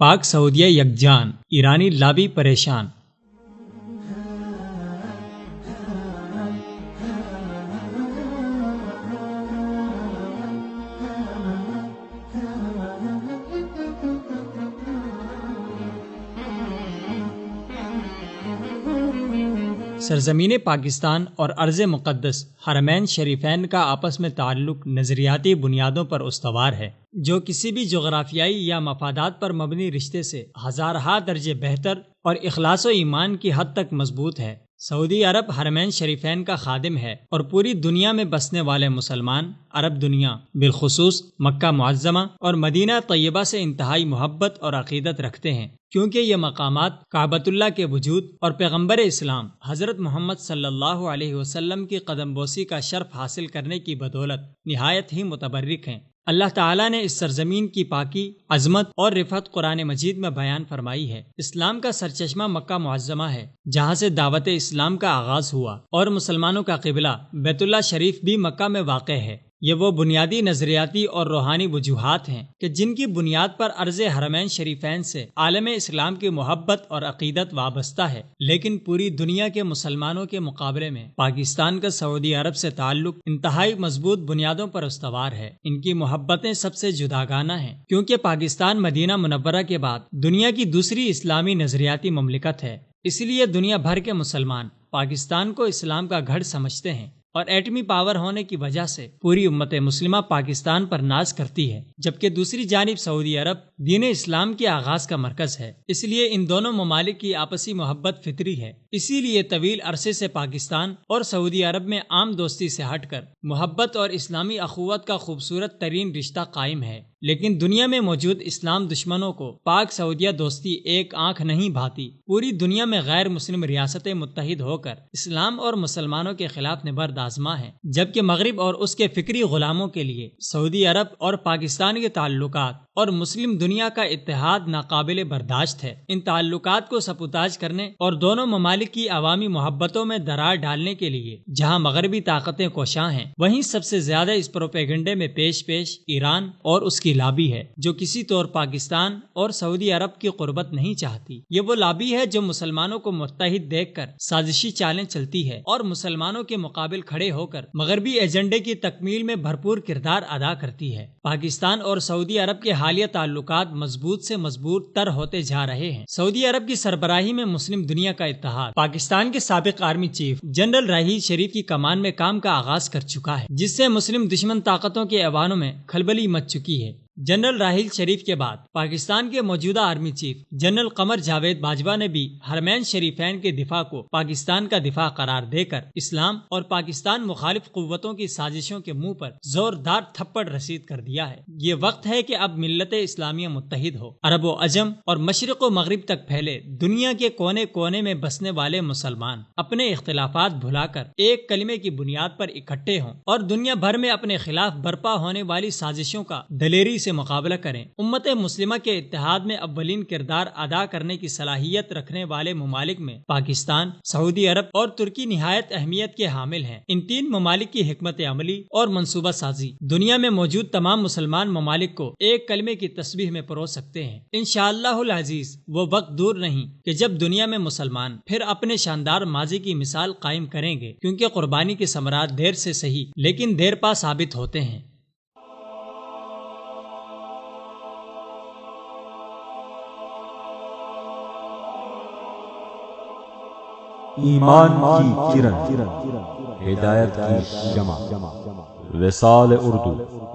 پاک سعودیہ یکجان، ایرانی لابی پریشان۔ سرزمین پاکستان اور ارض مقدس حرمین شریفین کا آپس میں تعلق نظریاتی بنیادوں پر استوار ہے، جو کسی بھی جغرافیائی یا مفادات پر مبنی رشتے سے ہزارہا درجے بہتر اور اخلاص و ایمان کی حد تک مضبوط ہے۔ سعودی عرب حرمین شریفین کا خادم ہے اور پوری دنیا میں بسنے والے مسلمان عرب دنیا بالخصوص مکہ معظمہ اور مدینہ طیبہ سے انتہائی محبت اور عقیدت رکھتے ہیں، کیونکہ یہ مقامات کعبۃ اللہ کے وجود اور پیغمبر اسلام حضرت محمد صلی اللہ علیہ وسلم کی قدم بوسی کا شرف حاصل کرنے کی بدولت نہایت ہی متبرک ہیں۔ اللہ تعالیٰ نے اس سرزمین کی پاکی، عظمت اور رفعت قرآن مجید میں بیان فرمائی ہے۔ اسلام کا سرچشمہ مکہ معظمہ ہے، جہاں سے دعوت اسلام کا آغاز ہوا، اور مسلمانوں کا قبلہ بیت اللہ شریف بھی مکہ میں واقع ہے۔ یہ وہ بنیادی نظریاتی اور روحانی وجوہات ہیں کہ جن کی بنیاد پر عرض حرمین شریفین سے عالم اسلام کی محبت اور عقیدت وابستہ ہے۔ لیکن پوری دنیا کے مسلمانوں کے مقابلے میں پاکستان کا سعودی عرب سے تعلق انتہائی مضبوط بنیادوں پر استوار ہے۔ ان کی محبتیں سب سے جداگانہ ہیں، کیونکہ پاکستان مدینہ منورہ کے بعد دنیا کی دوسری اسلامی نظریاتی مملکت ہے۔ اس لیے دنیا بھر کے مسلمان پاکستان کو اسلام کا گڑھ سمجھتے ہیں، اور ایٹمی پاور ہونے کی وجہ سے پوری امت مسلمہ پاکستان پر ناز کرتی ہے، جبکہ دوسری جانب سعودی عرب دین اسلام کے آغاز کا مرکز ہے۔ اس لیے ان دونوں ممالک کی آپسی محبت فطری ہے۔ اسی لیے طویل عرصے سے پاکستان اور سعودی عرب میں عام دوستی سے ہٹ کر محبت اور اسلامی اخوت کا خوبصورت ترین رشتہ قائم ہے۔ لیکن دنیا میں موجود اسلام دشمنوں کو پاک سعودیہ دوستی ایک آنکھ نہیں بھاتی۔ پوری دنیا میں غیر مسلم ریاستیں متحد ہو کر اسلام اور مسلمانوں کے خلاف نبرد آزما ہیں، جبکہ مغرب اور اس کے فکری غلاموں کے لیے سعودی عرب اور پاکستان کے تعلقات اور مسلم دنیا کا اتحاد ناقابل برداشت ہے۔ ان تعلقات کو سبوتاژ کرنے اور دونوں ممالک کی عوامی محبتوں میں درار ڈالنے کے لیے جہاں مغربی طاقتیں کوشاں ہیں، وہیں سب سے زیادہ اس پروپیگنڈے میں پیش ایران اور اس کی لابی ہے، جو کسی طور پاکستان اور سعودی عرب کی قربت نہیں چاہتی۔ یہ وہ لابی ہے جو مسلمانوں کو متحد دیکھ کر سازشی چالیں چلتی ہے اور مسلمانوں کے مقابل کھڑے ہو کر مغربی ایجنڈے کی تکمیل میں بھرپور کردار ادا کرتی ہے۔ پاکستان اور سعودی عرب کے حالیہ تعلقات مضبوط سے مضبوط تر ہوتے جا رہے ہیں۔ سعودی عرب کی سربراہی میں مسلم دنیا کا اتحاد پاکستان کے سابق army chief general Raheel Sharif کی کمان میں کام کا آغاز کر چکا ہے، جس سے مسلم دشمن طاقتوں کے ایوانوں میں کھلبلی مچ چکی ہے۔ جنرل راحیل شریف کے بعد پاکستان کے موجودہ army chief general Qamar Javed Bajwa نے بھی حرمین شریفین کے دفاع کو پاکستان کا دفاع قرار دے کر اسلام اور پاکستان مخالف قوتوں کی سازشوں کے منہ پر زوردار تھپڑ رسید کر دیا ہے۔ یہ وقت ہے کہ اب ملت اسلامیہ متحد ہو۔ عرب و عجم اور مشرق و مغرب تک پھیلے دنیا کے کونے کونے میں بسنے والے مسلمان اپنے اختلافات بھلا کر ایک کلمے کی بنیاد پر اکٹھے ہوں اور دنیا بھر میں اپنے خلاف برپا ہونے والی سازشوں کا دلیری سے مقابلہ کریں۔ امت مسلمہ کے اتحاد میں اولین کردار ادا کرنے کی صلاحیت رکھنے والے ممالک میں پاکستان، سعودی عرب اور ترکی نہایت اہمیت کے حامل ہیں۔ ان تین ممالک کی حکمت عملی اور منصوبہ سازی دنیا میں موجود تمام مسلمان ممالک کو ایک کلمے کی تسبیح میں پرو سکتے ہیں۔ انشاءاللہ العزیز وہ وقت دور نہیں کہ جب دنیا میں مسلمان پھر اپنے شاندار ماضی کی مثال قائم کریں گے، کیونکہ قربانی کے ثمرات دیر سے صحیح لیکن دیر پا ثابت ہوتے ہیں۔ ایمان کی کرن، ہدایت کی شمع، وصال اردو۔